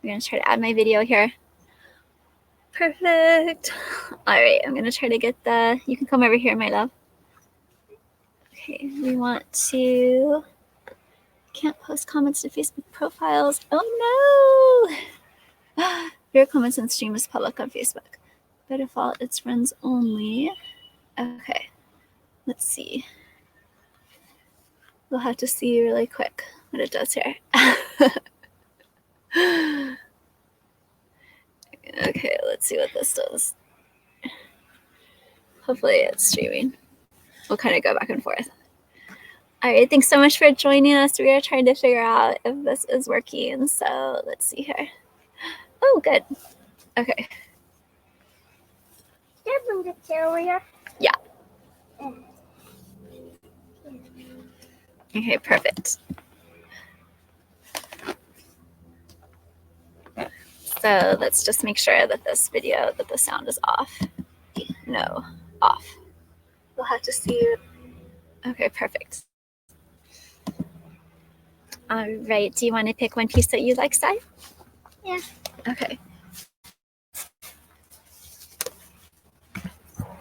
I'm going to try to add my video here. Perfect. All right, I'm going to try to get you can come over here, my love. Okay, we want to, can't post comments to Facebook profiles. Oh no! Your comments and stream is public on Facebook. By default, it's friends only. Okay, let's see. We'll have to see really quick what it does here. Okay, let's see what this does. Hopefully it's streaming. We'll kind of go back and forth. All right, thanks so much for joining us. We are trying to figure out if this is working. So let's see here. Oh, good. Okay. Can I bring the chair over here? Yeah. Okay, perfect. So let's just make sure that this video, that the sound is off. No, off. We'll have to see. Okay, perfect. All right, do you want to pick one piece that you like, Sai? Yeah. Okay. All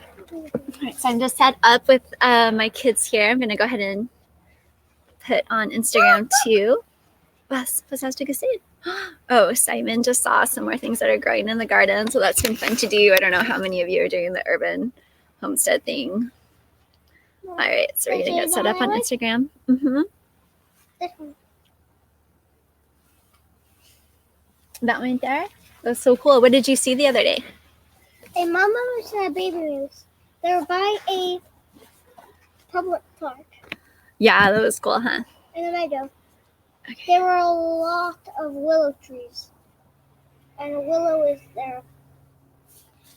right, so I'm just set up with my kids here. I'm going to go ahead and put on Instagram too. Was hast du gesehen? Oh, Simon just saw some more things that are growing in the garden, so that's been fun to do. I don't know how many of you are doing the urban homestead thing. All right, so we're going to get set up on Instagram. Mm-hmm. This one. That one there? That's so cool. What did you see the other day? A mama was a baby moose. They were by a public park Yeah, that was cool, huh? in the meadow. Okay. There were a lot of willow trees. And a willow is their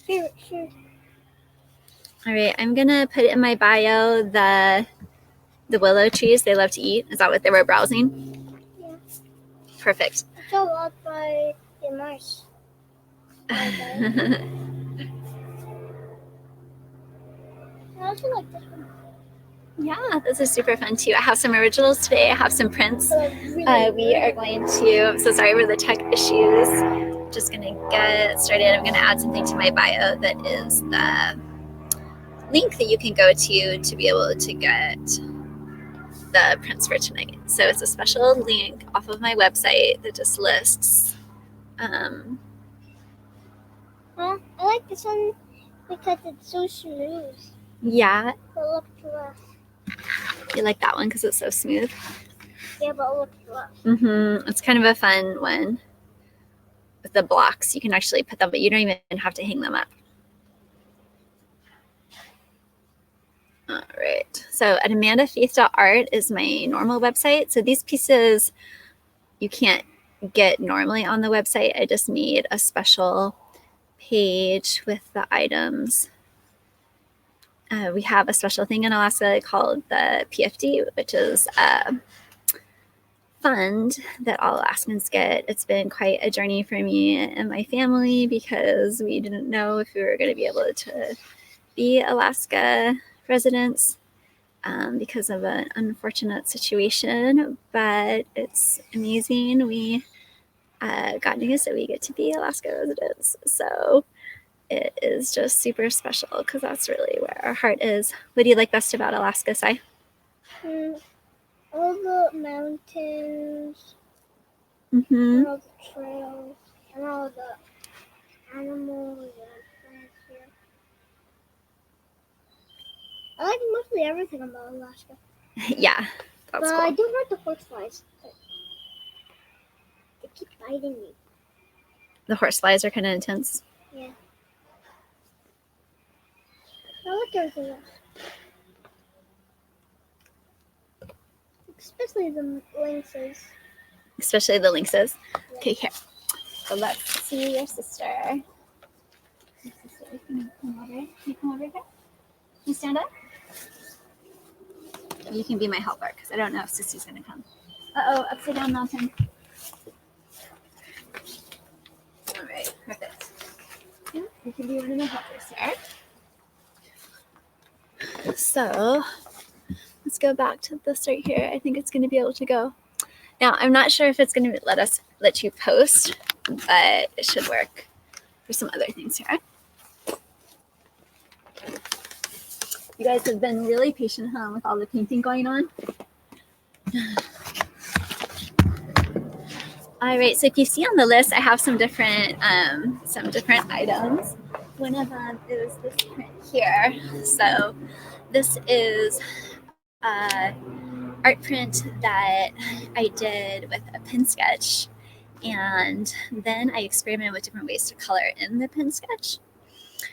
favorite tree. All right, I'm going to put in my bio the willow trees they love to eat. Is that what they were browsing? Yeah. Perfect. It's a lot by the mice. I also like this one. Yeah, this is super fun too. I have some originals today. I have some prints. We are going to, I'm so sorry for the tech issues. Just going to get started. I'm going to add something to my bio that is the link that you can go to be able to get the prints for tonight. So it's a special link off of my website that just lists. I like this one because it's so smooth. Yeah. But look to us. You like that one because it's so smooth? Yeah, but look to us. Mm-hmm. It's kind of a fun one. With the blocks, you can actually put them, but you don't even have to hang them up. All right. So at amandafaith.art is my normal website. So these pieces you can't get normally on the website. I just made a special page with the items. We have a special thing in Alaska called the PFD, which is a fund that all Alaskans get. It's been quite a journey for me and my family because we didn't know if we were going to be able to be Alaska residents because of an unfortunate situation, but it's amazing. We got news that we get to be Alaska residents. So it is just super special because that's really where our heart is. What do you like best about Alaska, Sai? All the mountains, Mm-hmm. and all the trails, and all the animals and plants here. I like mostly everything about Alaska. Yeah, that's but cool. I don't like the horseflies. They keep biting me. The horseflies are kind of intense. Yeah. I like everything else. Especially the lynxes. Especially the lynxes. Yeah. Okay, here. So let's see your sister. Your sister, can you come over? Can you come over here? Can you stand up? You can be my helper because I don't know if Sissy's going to come. Uh-oh, upside down mountain. All right, perfect. Yeah, you can be one of my helpers here. So let's go back to this right here. I think it's going to be able to go. Now, I'm not sure if it's going to let you post but it should work for some other things here. You guys have been really patient, huh, with all the painting going on? All right, so if you see on the list, I have some different items. One of them is this print here. So this is art print that I did with a pen sketch, and then I experimented with different ways to color in the pen sketch.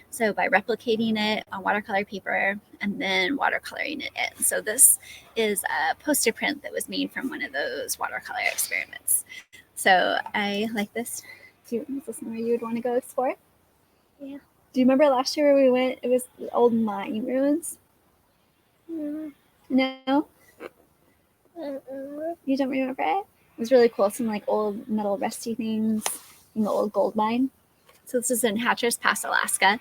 So by replicating it on watercolor paper and then watercoloring it in. So this is a poster print that was made from one of those watercolor experiments. So I like this. Is this somewhere you would want to go explore? Yeah. Do you remember last year where we went? It was the old Mayan ruins. No. No? You don't remember it? It was really cool. Some like old metal rusty things in the old gold mine. So this is in Hatteras Pass, Alaska.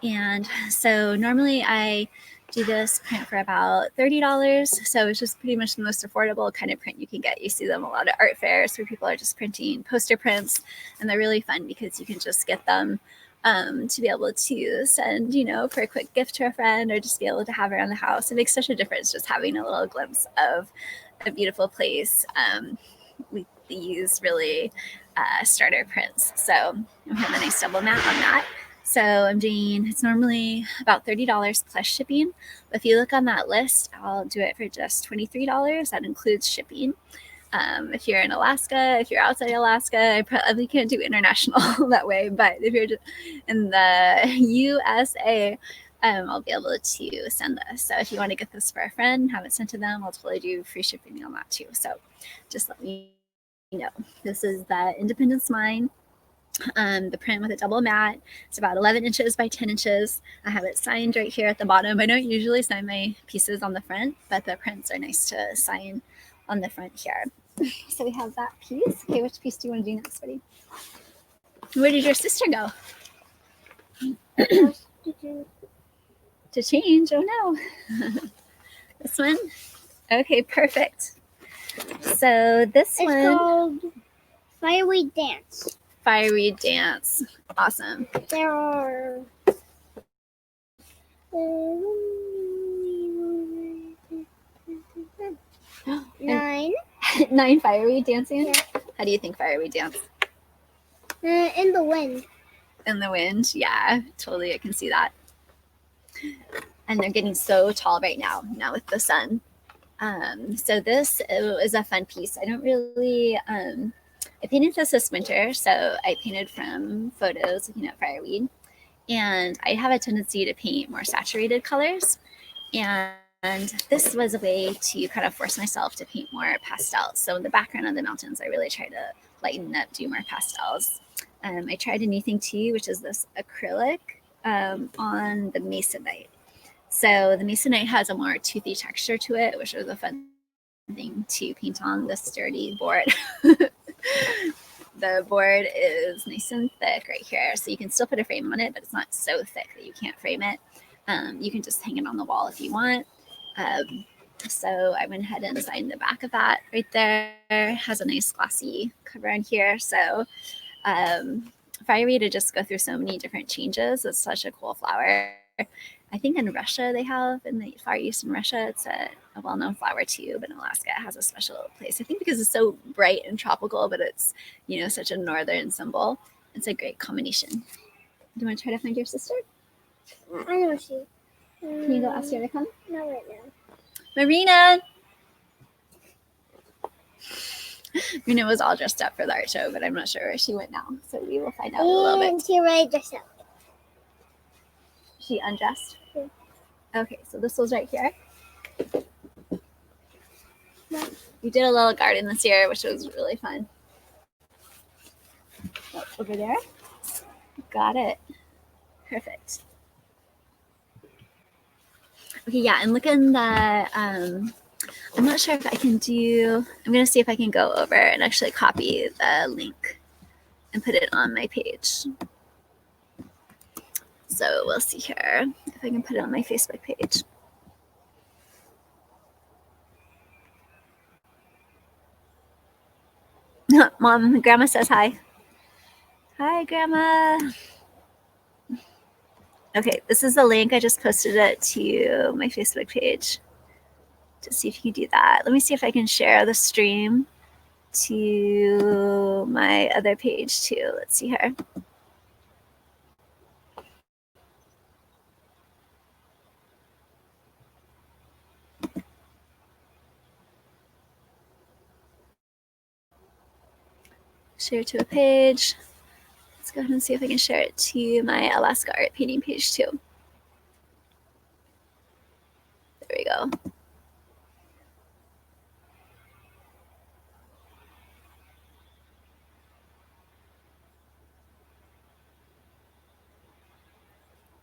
And so normally I do this print for about $30. So it's just pretty much the most affordable kind of print you can get. You see them a lot at art fairs where people are just printing poster prints, and they're really fun because you can just get them to be able to send, for a quick gift to a friend, or just be able to have around the house. It makes such a difference just having a little glimpse of a beautiful place with these really starter prints. So I have a nice double mat on that. So it's normally about $30 plus shipping. But if you look on that list, I'll do it for just $23. That includes shipping. If you're in Alaska, if you're outside Alaska, I probably can't do international that way. But if you're just in the USA, I'll be able to send this. So if you want to get this for a friend, have it sent to them, I'll totally do free shipping on that too. So just let me know. This is the Independence Mine. The print with a double mat. It's about 11 inches by 10 inches. I have it signed right here at the bottom. I don't usually sign my pieces on the front, but the prints are nice to sign on the front here. So we have that piece. Okay, which piece do you want to do next, buddy? Where did your sister go? To change? Oh no. This one? Okay, perfect. So this one. It's called Fiery Dance. Fiery Dance. Awesome. There are 9. 9 fiery dancing? Yeah. How do you think fiery dance? In the wind. In the wind? Yeah, totally. I can see that. And they're getting so tall right now with the sun. So this is a fun piece. I don't really... I painted this winter, so I painted from photos looking at fireweed. And I have a tendency to paint more saturated colors. And this was a way to kind of force myself to paint more pastels. So in the background of the mountains, I really try to lighten up, do more pastels. I tried a new thing too, which is this acrylic on the masonite. So the masonite has a more toothy texture to it, which is a fun thing to paint on this sturdy board. The board is nice and thick right here, so you can still put a frame on it, but it's not so thick that you can't frame it. You can just hang it on the wall if you want. So I went ahead and signed the back of that right there. It has a nice glossy cover on here. So Fiery to just go through so many different changes. It's such a cool flower. I think in Russia they have, in the Far East in Russia, it's a well-known flower too, but in Alaska it has a special place. I think because it's so bright and tropical, but it's, such a northern symbol. It's a great combination. Do you want to try to find your sister? I know she. Can you go ask her to come? Not right now. Marina! Marina was all dressed up for the art show, but I'm not sure where she went now. So we will find out in a little bit. She already dressed up. She undressed? Yeah. Okay, so this was right here. Yeah. We did a little garden this year, which was really fun. Oh, over there. Got it. Perfect. Okay, yeah, and look in the, I'm not sure if I can I'm going to see if I can go over and actually copy the link and put it on my page. So we'll see here if I can put it on my Facebook page. Mom, Grandma says hi. Hi, Grandma. Okay, this is the link. I just posted it to my Facebook page to see if you can do that. Let me see if I can share the stream to my other page too. Let's see here. Share to a page. Let's go ahead and see if I can share it to my Alaska art painting page too. There we go.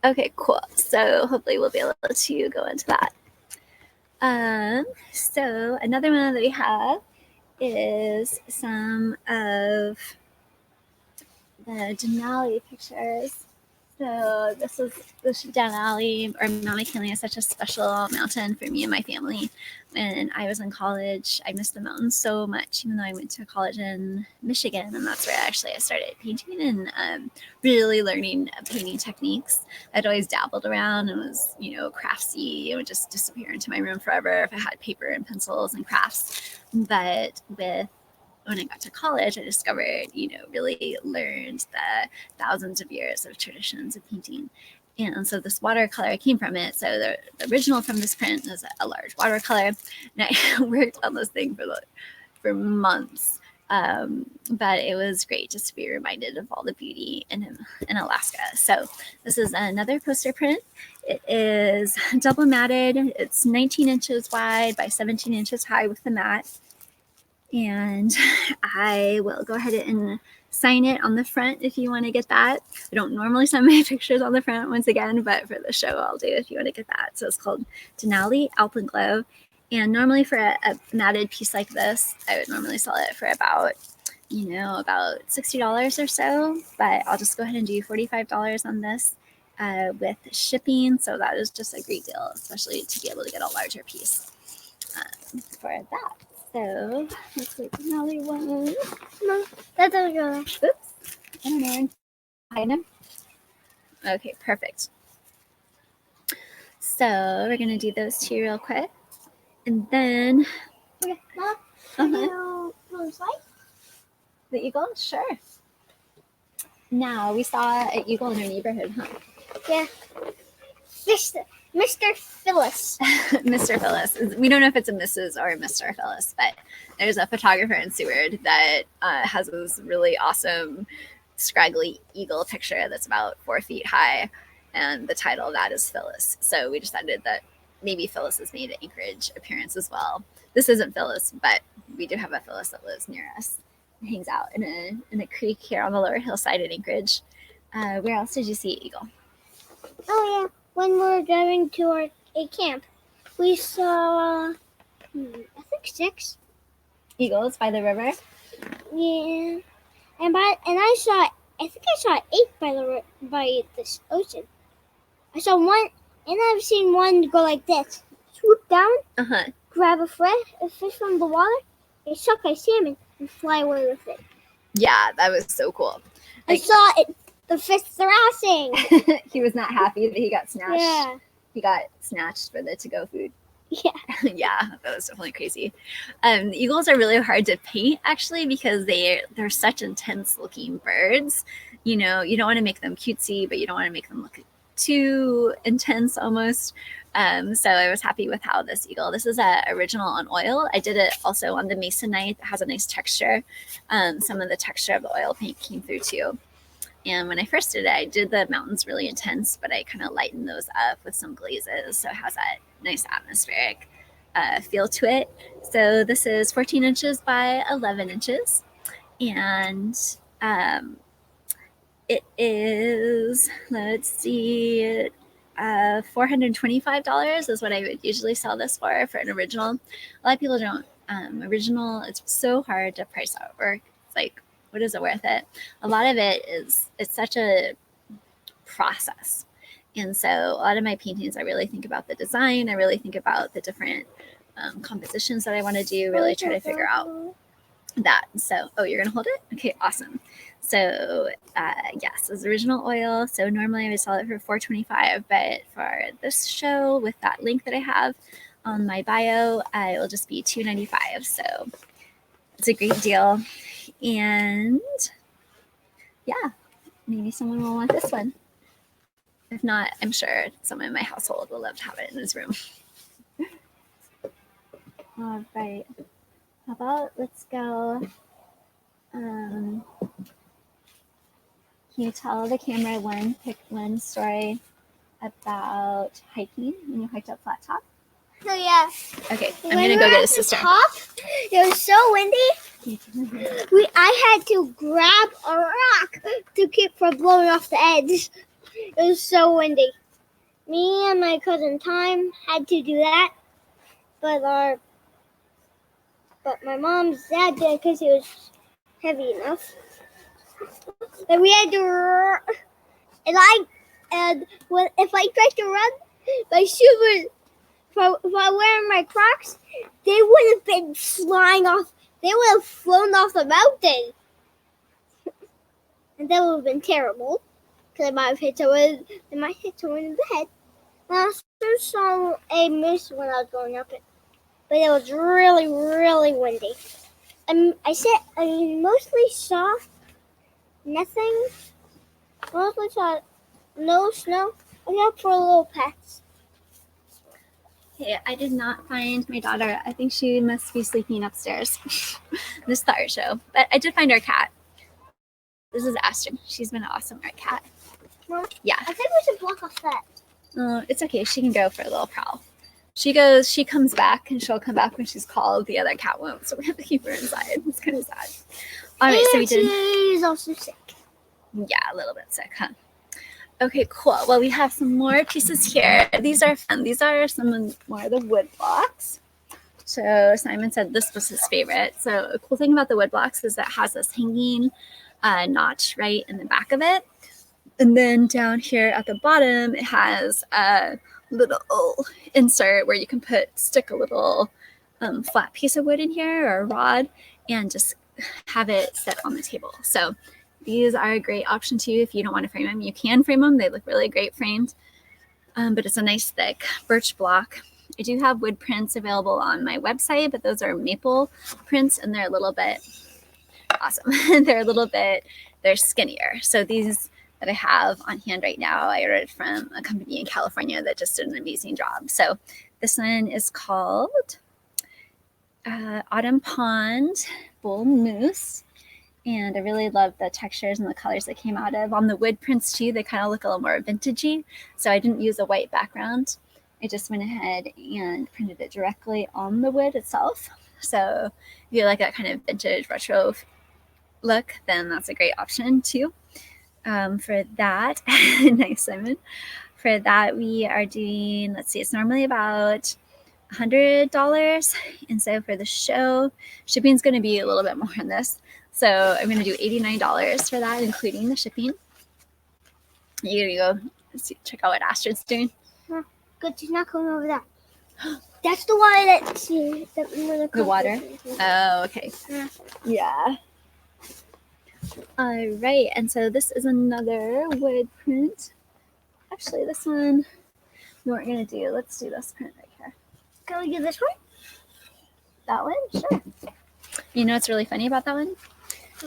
Okay, cool. So hopefully we'll be able to go into that. So another one that we have is some of the Denali pictures. So this Denali or Mount McKinley is such a special mountain for me and my family. When I was in college, I missed the mountains so much, even though I went to college in Michigan, and that's where actually I started painting and really learning painting techniques. I'd always dabbled around and was, craftsy. It would just disappear into my room forever if I had paper and pencils and crafts. But when I got to college, I discovered, really learned the thousands of years of traditions of painting. And so this watercolor came from it. So the original from this print is a large watercolor. And I worked on this thing for months. But it was great just to be reminded of all the beauty in Alaska. So this is another poster print. It is double matted. It's 19 inches wide by 17 inches high with the mat. And I will go ahead and sign it on the front if you want to get that. I don't normally sign my pictures on the front once again, but for the show I'll do if you want to get that. So it's called Denali Alpenglow. And normally for a matted piece like this, I would normally sell it for about $60 or so. But I'll just go ahead and do $45 on this with shipping. So that is just a great deal, especially to be able to get a larger piece for that. So let's wait for Denali one. No, that doesn't go there. Oops. I don't know. Behind him. Okay, perfect. So we're gonna do those two real quick, and then Okay, Mom, can you pull the slide? the eagle. Sure. Now we saw an eagle in our neighborhood, huh? Yeah. Mr. Phyllis. Mr. Phyllis. We don't know if it's a Mrs. or a Mr. Phyllis, but there's a photographer in Seward that has this really awesome scraggly eagle picture that's about 4 feet high, and the title of that is Phyllis. So we decided that maybe Phyllis has made an Anchorage appearance as well. This isn't Phyllis, but we do have a Phyllis that lives near us. It hangs out in a creek here on the lower hillside in Anchorage. Where else did you see eagle? Oh, yeah. When we were driving to a camp, we saw, I think 6 eagles by the river. Yeah, and I think I saw 8 by this ocean. I saw one, and I've seen one go like this, swoop down, grab a fish from the water, and suck a salmon and fly away with it. Yeah, that was so cool. I saw it. The fish thrashing. He was not happy that he got snatched. Yeah. He got snatched for the to-go food. Yeah. Yeah, that was definitely crazy. The eagles are really hard to paint, actually, because they're such intense-looking birds. You don't want to make them cutesy, but you don't want to make them look too intense almost. So I was happy with how this is a original on oil. I did it also on the masonite. It has a nice texture. Some of the texture of the oil paint came through too. And when I first did it, I did the mountains really intense, but I kind of lightened those up with some glazes. So it has that nice atmospheric feel to it. So this is 14 inches by 11 inches. And it is, let's see, $425 is what I would usually sell this for an original. A lot of people don't. Original, it's so hard to price out work. It's like, what is it worth it? A lot of it it's such a process. And so a lot of my paintings, I really think about the design. I really think about the different compositions that I want to do, really try to figure out that. So, oh, you're gonna hold it? Okay, awesome. So, yes, it's original oil. So normally I would sell it for $4.25, but for this show with that link that I have on my bio, it will just be $2.95. So it's a great deal. And yeah, maybe someone will want this one. If not, I'm sure someone in my household will love to have it in his room. All right. How about let's go. Can you tell the camera pick one story about hiking when you hiked up Flat Top? So yeah. Okay, I'm When gonna we go were get at his the sister. top, it was so windy. I had to grab a rock to keep from blowing off the edge. It was so windy. Me and my cousin Time had to do that, but my mom's dad did because it was heavy enough. Then we had to, if I tried to run, my shoes would. If I were wearing my Crocs, they would have been flying off. They would have flown off the mountain. And that would have been terrible. Because I might have hit someone. They might hit someone in the head. And I also saw a moose when I was going up it. But it was really, really windy. I mostly saw nothing. Mostly saw no snow. Except for little pets. Okay, I did not find my daughter. I think she must be sleeping upstairs. This is the art show. But I did find our cat. This is Astrid. She's been an awesome art cat. Mom, Yeah. I think we should block off that. It's okay. She can go for a little prowl. She comes back, and she'll come back when she's called. The other cat won't, so we have to keep her inside. It's kind of sad. All right, so we did. She's also sick. Yeah, a little bit sick, huh? Okay, cool. Well, we have some more pieces here. These are fun. These are some more of the wood blocks. So Simon said this was his favorite. So a cool thing about the wood blocks is that it has this hanging notch right in the back of it. And then down here at the bottom, it has a little insert where you can stick a little flat piece of wood in here or a rod and just have it sit on the table. So these are a great option too if you don't want to frame them. You can frame them. They look really great framed. But it's a nice thick birch block. I do have wood prints available on my website, but those are maple prints and they're a little bit awesome. They're skinnier. So these that I have on hand right now, I ordered from a company in California that just did an amazing job. So this one is called Autumn Pond Bull Moose. And I really love the textures and the colors that came out of. On the wood prints too, they kind of look a little more vintagey. So I didn't use a white background. I just went ahead and printed it directly on the wood itself. So if you like that kind of vintage retro look, then that's a great option too. For that, nice, Simon. For that, we are doing, let's see, it's normally about $100. And so for the show, shipping is going to be a little bit more on this. So I'm going to do $89 for that, including the shipping. You go check out what Astrid's doing. Good, she's not coming over there. That's the water The water? Oh, okay. Yeah. All right, and so this is another wood print. Actually, this one we weren't going to do. Let's do this print right here. Can we do this one? That one? Sure. You know what's really funny about that one?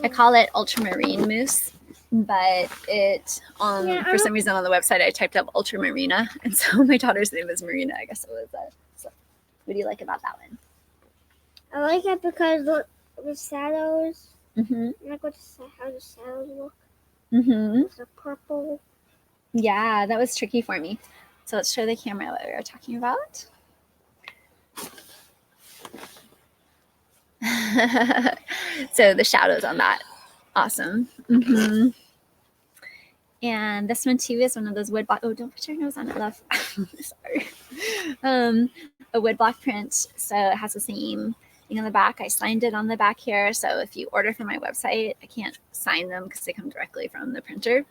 I call it ultramarine moose, but for some reason on the website I typed up ultramarina, and so my daughter's name is Marina. I guess it was that. So, what do you like about that one? I like it because the shadows. Mm-hmm. I like how the shadows look. Mm-hmm. It's a purple. Yeah, that was tricky for me. So let's show the camera what we were talking about. So the shadows on that, awesome. Mm-hmm. And this one too is one of those wood block. Oh, don't put your nose on it, love. Sorry. A wood block print. So it has the same thing on the back. I signed it on the back here. So if you order from my website, I can't sign them because they come directly from the printer.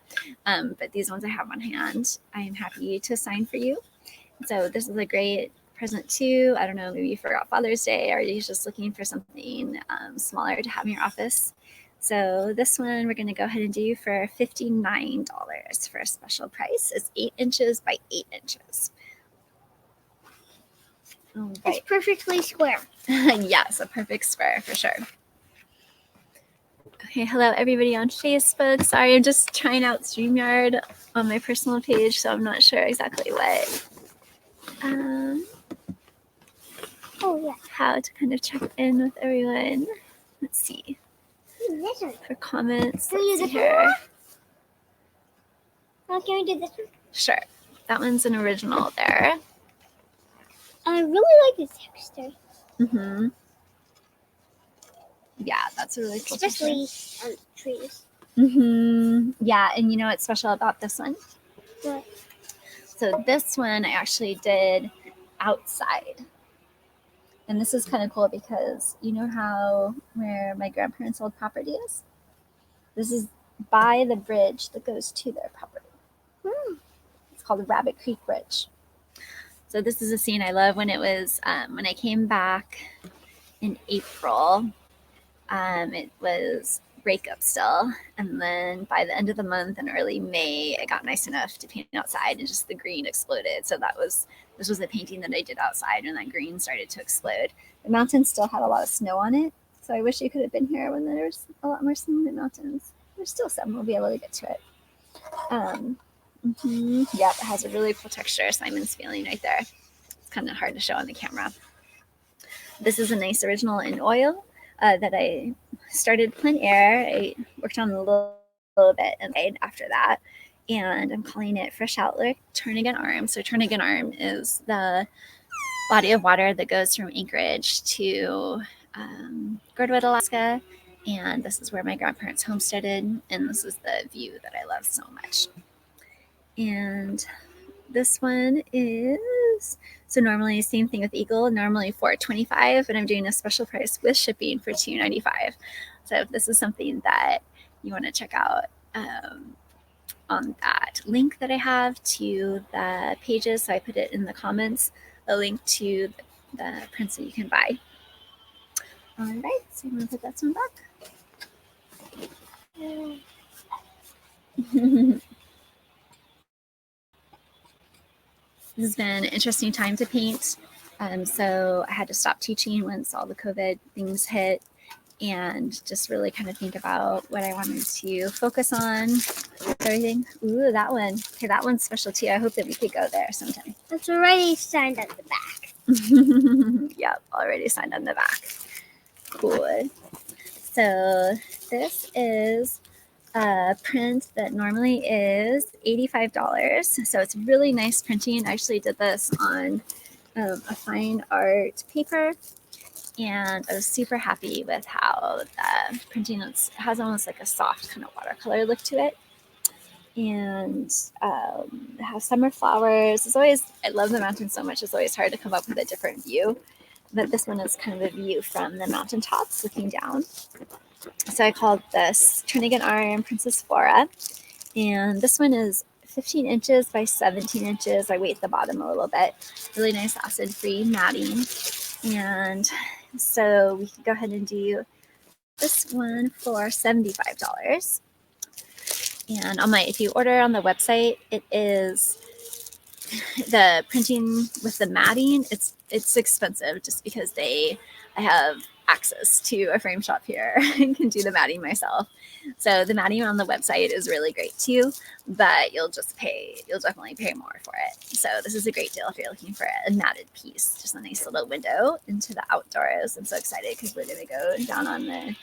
But these ones I have on hand, I am happy to sign for you. So this is a great present too. I don't know, maybe you forgot Father's Day, or you're just looking for something smaller to have in your office. So this one we're going to go ahead and do for $59 for a special price. It's 8 inches by 8 inches. All It's right. perfectly square. Yes, a perfect square for sure. Okay, hello everybody on Facebook. Sorry, I'm just trying out StreamYard on my personal page, so I'm not sure exactly what Oh, yeah. how to kind of check in with everyone. Let's see. This one. For comments. Can we Let's do see this here. one? Oh, can we do this one? Sure. That one's an original there. I really like this texture, Mm-hmm. Yeah, that's a really cool especially on trees. Mm-hmm. Yeah, and you know what's special about this one? What? So this one I actually did outside. And this is kind of cool because you know how where my grandparents' old property is? This is by the bridge that goes to their property. It's called the Rabbit Creek Bridge. So this is a scene I love when it was when I came back in April. It was breakup still, and then by the end of the month in early May, it got nice enough to paint outside, and just the green exploded. So this was a painting that I did outside, and that green started to explode. The mountain still had a lot of snow on it, so I wish you could have been here when there's a lot more snow in the mountains. There's still some. We'll be able to get to it. Yep, it has a really cool texture. Simon's feeling right there. It's kind of hard to show on the camera. This is a nice original in oil that I started plein air. I worked on a little bit and after that, and I'm calling it Fresh Outlook Turnagain Arm. So Turnagain Arm is the body of water that goes from Anchorage to Girdwood, Alaska, and this is where my grandparents homesteaded, and this is the view that I love so much. And this one is, so normally same thing with Eagle, normally $4.25, but I'm doing a special price with shipping for $2.95. So if this is something that you want to check out on that link that I have to the pages, so I put it in the comments, a link to the prints that you can buy. All right, so I'm going to put that one back. This has been an interesting time to paint. So I had to stop teaching once all the COVID things hit, and just really kind of think about what I wanted to focus on. Everything. Ooh, that one. Okay, that one's special too. I hope that we could go there sometime. It's already signed at the back. Yep, already signed on the back. Cool. So this is a print that normally is $85. So it's really nice printing. I actually did this on a fine art paper, and I was super happy with how the printing looks. It has almost like a soft kind of watercolor look to it. And it has summer flowers. It's always, I love the mountain so much, it's always hard to come up with a different view. But this one is kind of a view from the mountaintops looking down. So I called this Turnagain Arm Princess Flora. And this one is 15 inches by 17 inches. I weight the bottom a little bit. Really nice acid-free matting. And so we can go ahead and do this one for $75. And on my, if you order on the website, it is the printing with the matting. It's expensive just because I have access to a frame shop here and can do the matting myself. So the matting on the website is really great too, but you'll definitely pay more for it. So this is a great deal if you're looking for a matted piece, just a nice little window into the outdoors. I'm so excited because we're gonna go down on the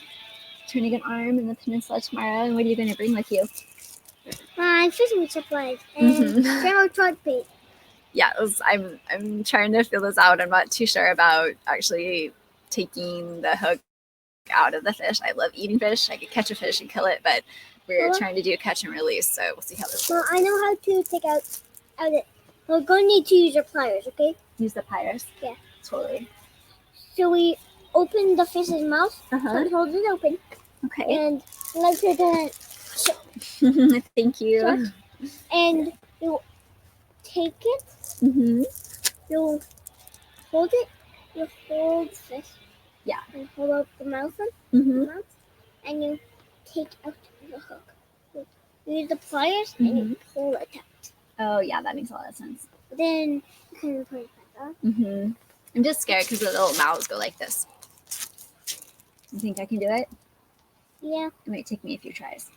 Turnagain Arm in the peninsula tomorrow. And what are you gonna bring with you? My fishing supplies and general toilet paper. Yeah, I'm trying to feel this out. I'm not too sure about actually taking the hook out of the fish. I love eating fish. I could catch a fish and kill it, but we're trying to do catch and release, so we'll see how this goes. Well, I know how to take out it. We're going to need to use your pliers, okay? Use the pliers? Yeah. Totally. So we open the fish's mouth, hold it open, Okay. and let her do Thank you. Sure. And you take it, you hold it. You hold fish. Yeah. And hold up the mouth, Mm-hmm. and you take out the hook. You use the pliers and you pull it out. Oh, yeah, that makes a lot of sense. Then you can put it back up. Mm-hmm. I'm just scared because the little mouths go like this. You think I can do it? Yeah. It might take me a few tries.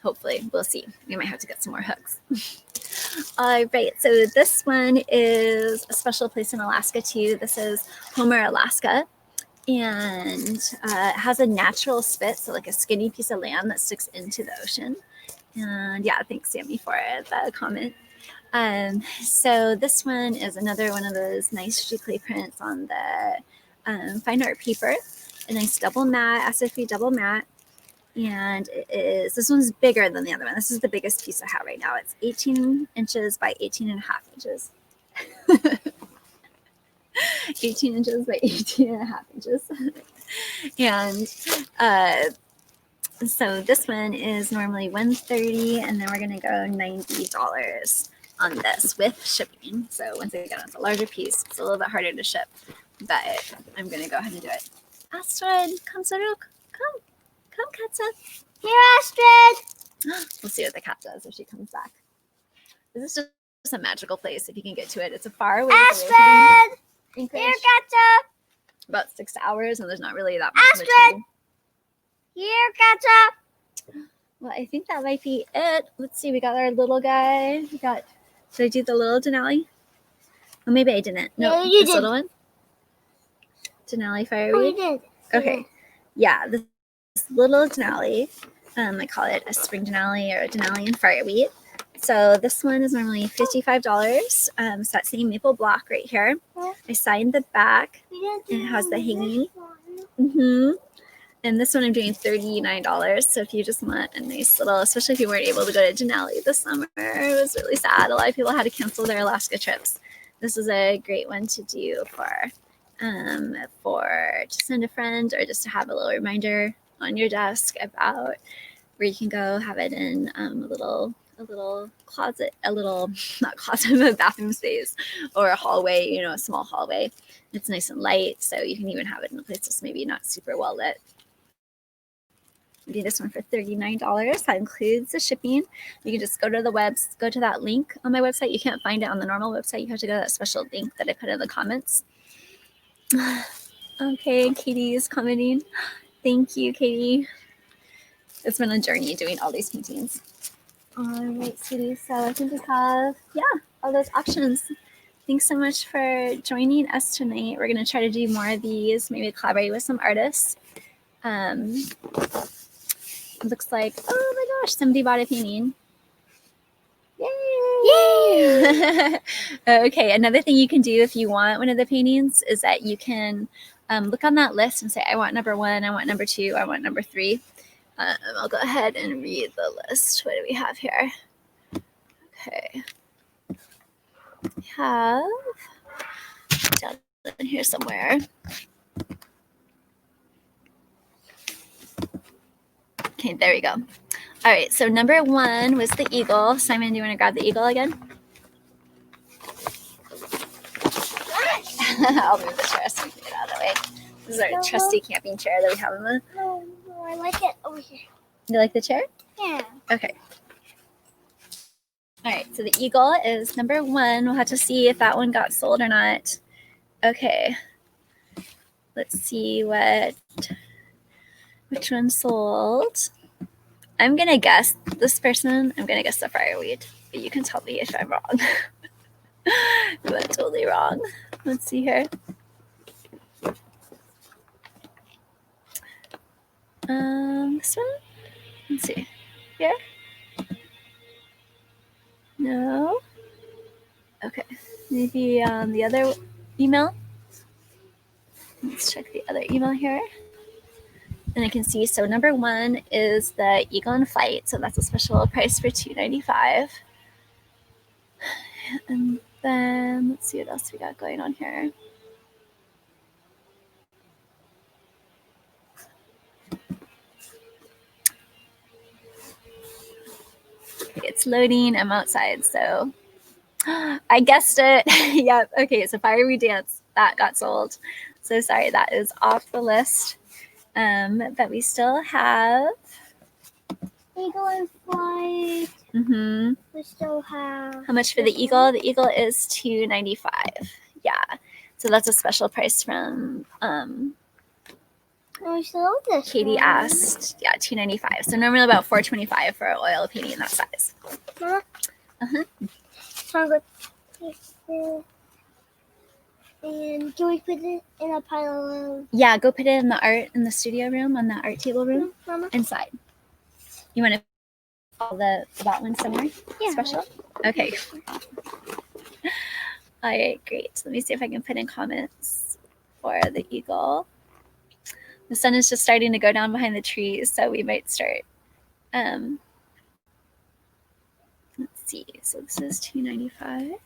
Hopefully, we'll see. We might have to get some more hooks. All right, so this one is a special place in Alaska too. This is Homer, Alaska, and it has a natural spit, so like a skinny piece of land that sticks into the ocean. And yeah, thanks Sammy for the comment. So this one is another one of those nice clay prints on the fine art paper. A nice double matte, SF double matte. And this one's bigger than the other one. This is the biggest piece I have right now. It's 18 inches by 18 and a half inches. 18 inches by 18 and a half inches. And so this one is normally $130, and then we're going to go $90 on this with shipping. So once again, it's a larger piece. It's a little bit harder to ship, but I'm going to go ahead and do it. Astrid, come, Saruk. Come, Katza. Here, Astrid. We'll see what the cat does if she comes back. This is just a magical place if you can get to it. It's a far way. Astrid! Anchorage. Here, Katza. About 6 hours, and there's not really that much Astrid! between. Here, Katza. Well, I think that might be it. Let's see. We got our little guy. Did I do the little Denali? Oh, maybe I didn't. No, Yeah, you this did. little one. Denali Oh, fireweed. you did. Okay. Yeah, this little Denali. I call it a spring Denali or a Denali and fireweed. So this one is normally $55. It's that same maple block right here. I signed the back, and it has the hanging. And this one I'm doing $39. So if you just want a nice little, especially if you weren't able to go to Denali this summer, it was really sad. A lot of people had to cancel their Alaska trips. This is a great one to do for to send a friend, or just to have a little reminder on your desk about where you can go have it in a little closet, not closet, but bathroom space, or a hallway, a small hallway. It's nice and light, so you can even have it in a place that's maybe not super well lit. I do this one for $39. That includes the shipping. You can just go to that link on my website. You can't find it on the normal website. You have to go to that special link that I put in the comments. Okay, Katie is commenting. Thank you, Katie. It's been a journey doing all these paintings. All right, sweetie. So I think we have, all those options. Thanks so much for joining us tonight. We're going to try to do more of these, maybe collaborate with some artists. It looks like, oh my gosh, somebody bought a painting. Yay! Okay, another thing you can do if you want one of the paintings is that you can look on that list and say, I want number 1, I want number 2, I want number 3. I'll go ahead and read the list. What do we have here? Okay. We have down in here somewhere. Okay, there we go. All right, so number 1 was the eagle. Simon, do you want to grab the eagle again? I'll move the chair so we can get out of the way. This is our trusty camping chair that we have in the... No, I like it over here. You like the chair? Yeah. Okay. All right, so the eagle is number 1. We'll have to see if that one got sold or not. Okay. Let's see which one sold. I'm going to guess this person. I'm going to guess the fireweed, but you can tell me if I'm wrong. I'm totally wrong. Let's see here. This one? Let's see. Here? No? Okay. Maybe the other email? Let's check the other email here. And I can see, so number 1 is the Eagle in Flight. So that's a special price for $295. And then let's see what else we got going on here. Okay, it's loading. I'm outside, so I guessed it. Yep. Okay, so Fiery Dance, that got sold. So sorry, that is off the list. But we still have. Eagle and Flight. Mm-hmm. We still have. How much for the Eagle? The Eagle is $295. Yeah. So that's a special price from We still have this. Katie one. asked. Yeah, $295. So normally about $425 for an oil painting that size. Mama? Uh-huh. So and can we put it in a pile of? Yeah, go put it in the studio room, on the art table room, Mama? inside. You want to follow that one somewhere? Yeah. Special? Okay. All right, great. Let me see if I can put in comments for the Eagle. The sun is just starting to go down behind the trees, so we might start. Let's see. So this is $295.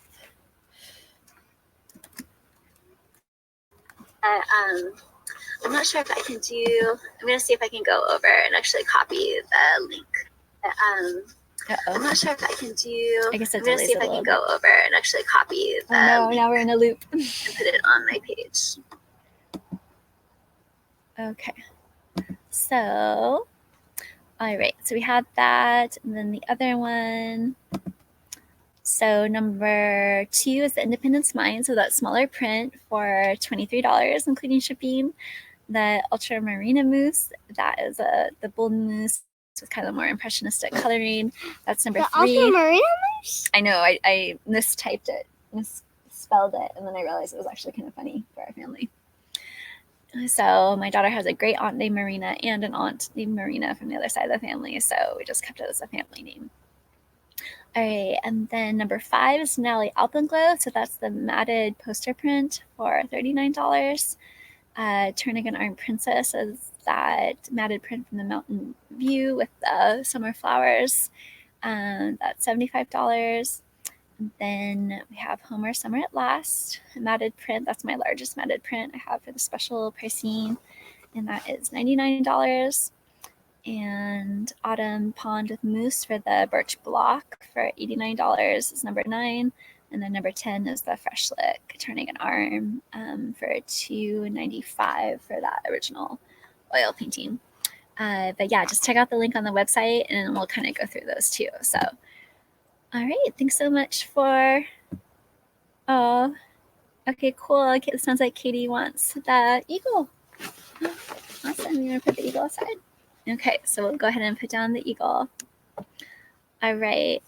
I'm not sure if I can do. I'm gonna see if I can go over and actually copy the link. I'm not sure if I can do. I guess I'm gonna see if I can go over and actually copy the. Oh no! Now we're in a loop. And put it on my page. Okay. So, all right. So we have that, and then the other one. So number 2 is the Independence Mine. So that smaller print for $23, including shipping. The Ultramarina mousse, that is the bold mousse with kind of more impressionistic coloring. That's number 3. The Ultramarina mousse? I know, I mistyped it, misspelled it, and then I realized it was actually kind of funny for our family. So my daughter has a great aunt named Marina and an aunt named Marina from the other side of the family, so we just kept it as a family name. All right, and then number 5 is Denali Alpenglow. So that's the matted poster print for $39. Turnagain Iron Princess is that matted print from the mountain view with the summer flowers. That's $75. And then we have Homer Summer at Last, a matted print. That's my largest matted print I have for the special pricing, and that is $99. And Autumn Pond with Moose for the birch block for $89 is number 9. And then number 10 is the Fresh Lick Turnagain Arm for $295 for that original oil painting. But yeah, just check out the link on the website and we'll kind of go through those too. So, all right, thanks so much for. Oh, okay, cool. Okay, it sounds like Katie wants the Eagle. Awesome. You're gonna put the Eagle aside. Okay, so we'll go ahead and put down the Eagle. All right.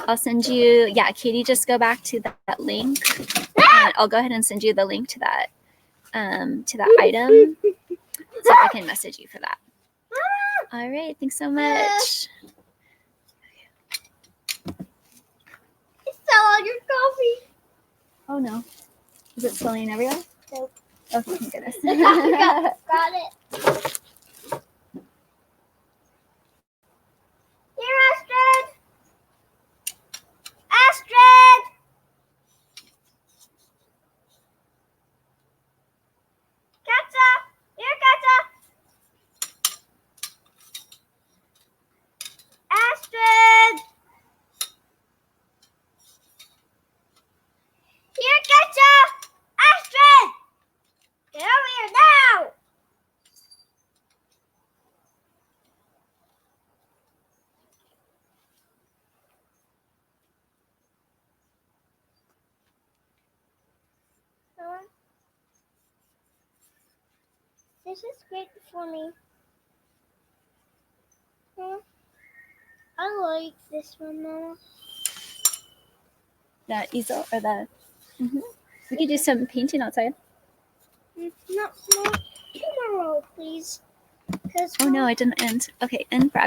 I'll send you, yeah, Katie, just go back to that link. And I'll go ahead and send you the link to that item. So I can message you for that. All right, thanks so much. You fell on your coffee. Oh no. Is it spilling everywhere? Nope. Oh, thank goodness. Got it. Here, Astrid. Astrid. Katza. Here, Katza. Astrid. Here, Katza. Astrid. Get over here now! This is great for me. I like this one, Mama. That easel or the. We could do some painting outside. No, tomorrow, please. Oh no, I didn't end. Okay, end for